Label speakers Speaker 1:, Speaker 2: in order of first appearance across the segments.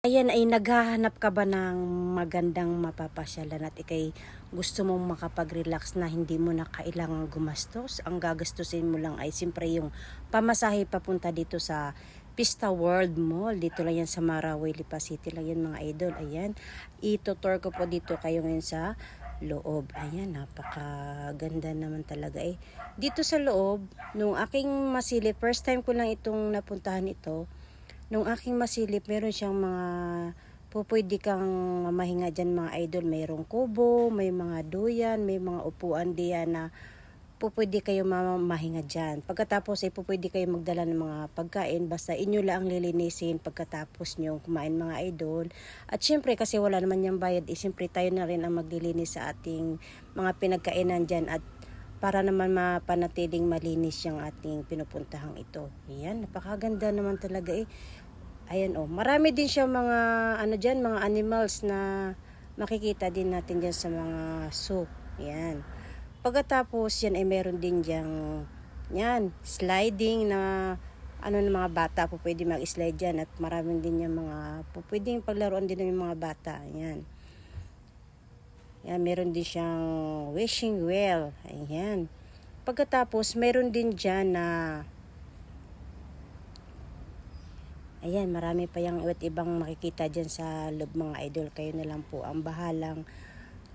Speaker 1: Ayan, ay naghahanap ka ba ng magandang mapapasyalan at ikay gusto mong makapag-relax na hindi mo na kailangang gumastos? Ang gagastusin mo lang ay siyempre yung pamasahe papunta dito sa Pista World Mall. Dito lang yan sa Marawi, Lipa City lang yan mga idol. Ayan, itutour ko po dito kayo ngayon sa loob. Ayan, napakaganda naman talaga eh. Dito sa loob, nung aking masilip, first time ko lang itong napuntahan ito. Nung aking masilip, meron siyang mga pupwede kang mahinga dyan mga idol. Mayroong kubo, may mga duyan, may mga upuan diyan na pupwede kayo mahinga dyan. Pagkatapos ay pupwede kayo magdala ng mga pagkain. Basta inyo lang lilinisin pagkatapos nyo kumain mga idol. At syempre kasi wala naman yung bayad, syempre tayo na rin ang maglilinis sa ating mga pinagkainan dyan at para naman mapanatiling malinis yung ating pinupuntahang ito. Ayan, napakaganda naman talaga eh. Ayan oh, marami din siya mga diyan, mga animals na makikita din natin diyan sa mga zoo. Ayan. Pagkatapos yan ay meron din diyang yan, sliding na ng mga bata po pwede mag-slide diyan at maraming din yung mga pwedeng paglaruan din ng mga bata. Ayan. Yan, meron din siyang wishing well. Ayan. Pagkatapos meron din diyan na ayan, marami pa yung iba't ibang makikita dyan sa loob mga idol. Kayo na lang po ang bahalang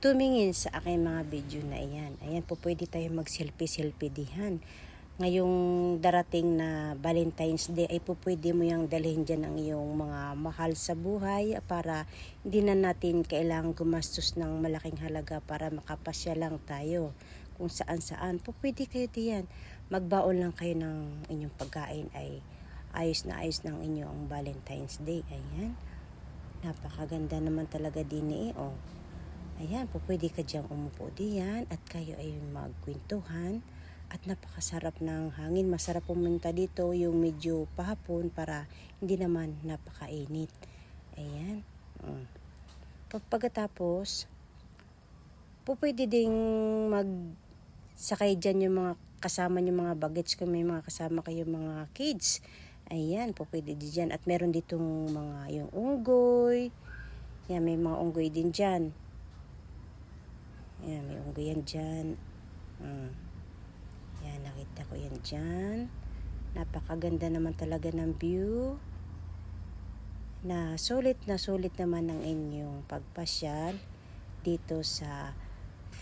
Speaker 1: tumingin sa aking mga video na iyan. Ayan po, pwede tayo mag-selfie dihan. Ngayong darating na Valentine's Day ay po pwede mo yung dalhin dyan ang iyong mga mahal sa buhay para hindi na natin kailangang gumastos ng malaking halaga para makapasya lang tayo kung saan-saan. Po pwede kayo diyan. Magbaon lang kayo ng inyong pagkain ay ayos na ayos ng inyong Valentine's Day. Ayan. Napakaganda naman talaga din eh. Oh. Ayan, po pwede ka diyang umupo diyan at kayo ay magkwentuhan at napakasarap ng hangin. Masarap pumunta dito yung medyo pahapon para hindi naman napakainit. Ayan. Pagkatapos, po pwede ding magsakay dyan yung mga kasama nyo mga baggage kung may mga kasama kayo mga kids. Ayan, po pwede din dyan. At meron ditong mga yung unggoy. Yan, may mga unggoy din dyan. Yan, may unggoy yan dyan. Yan, nakita ko yan dyan. Napakaganda naman talaga ng view. Na sulit naman ang inyong pagpasyal dito sa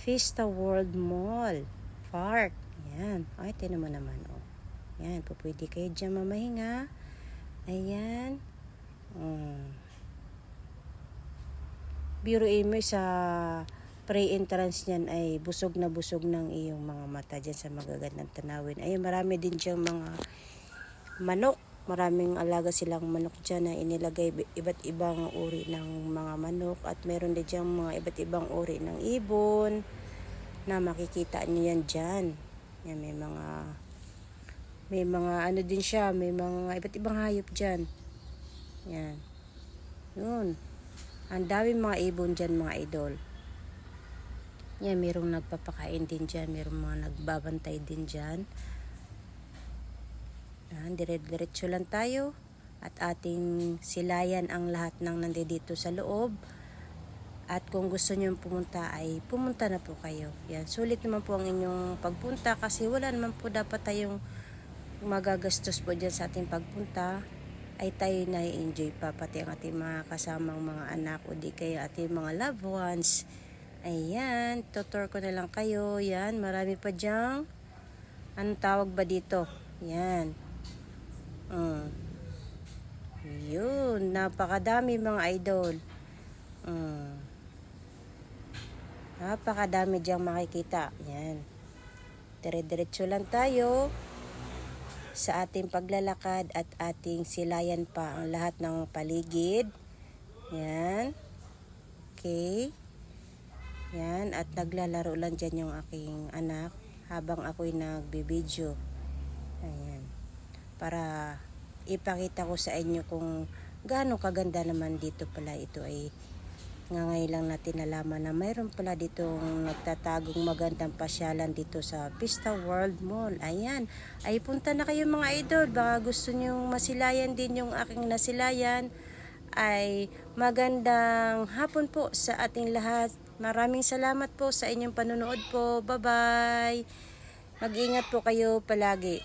Speaker 1: Vista World Mall Park. Yan, ay, tinan mo naman oh. Yan, po pwede kayo dyan mamahinga. Ayan. Biruin mo sa pre-entrance niyan ay busog na busog ng iyong mga mata dyan sa magagandang tanawin. Ayan, marami din dyan mga manok. Maraming alaga silang manok dyan na inilagay iba't ibang uri ng mga manok. At meron din dyan mga iba't ibang uri ng ibon na makikita niyo yan dyan. Yan, may mga din siya, may mga iba't ibang hayop dyan. Yan. Yun. Ang daming mga ibon dyan mga idol. Yan, mayroong nagpapakain din dyan, mayroong mga nagbabantay din dyan. Yan, dire-diretso lang tayo. At ating silayan ang lahat ng nandito sa loob. At kung gusto nyo pumunta ay pumunta na po kayo. Yan, sulit naman po ang inyong pagpunta kasi wala naman po dapat tayong magagastos po dyan sa ating pagpunta ay tayo na-enjoy pa pati ang ating mga kasamang mga anak o di kaya ating mga loved ones. Ayan, tutor ko na lang kayo. Yan, marami pa dyan. Anong tawag ba dito? Yan. Yun, napakadami mga idol. Napakadami dyan makikita. Yan. Dire-diretso lang tayo sa ating paglalakad at ating silayan pa ang lahat ng paligid. Yan. Okay. Yan. At naglalaro lang dyan yung aking anak habang ako'y nagbibideo. Ayan. Para ipakita ko sa inyo kung gaano kaganda naman dito pala ito ay ngayon lang natin nalaman na mayroon pala ditong nagtatagong magandang pasyalan dito sa Vista World Mall. Ayan, ay punta na kayo mga idol. Baka gusto nyong masilayan din yung aking nasilayan. ay magandang hapon po sa ating lahat. Maraming salamat po sa inyong panonood po. Bye-bye. Mag-ingat po kayo palagi.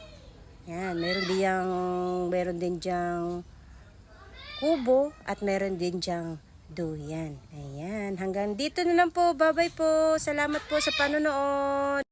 Speaker 1: Yan, meron din diyang kubo at meron din diyang duyan. Ayan, hanggang dito na lang po. Bye-bye po. Salamat po sa panonood.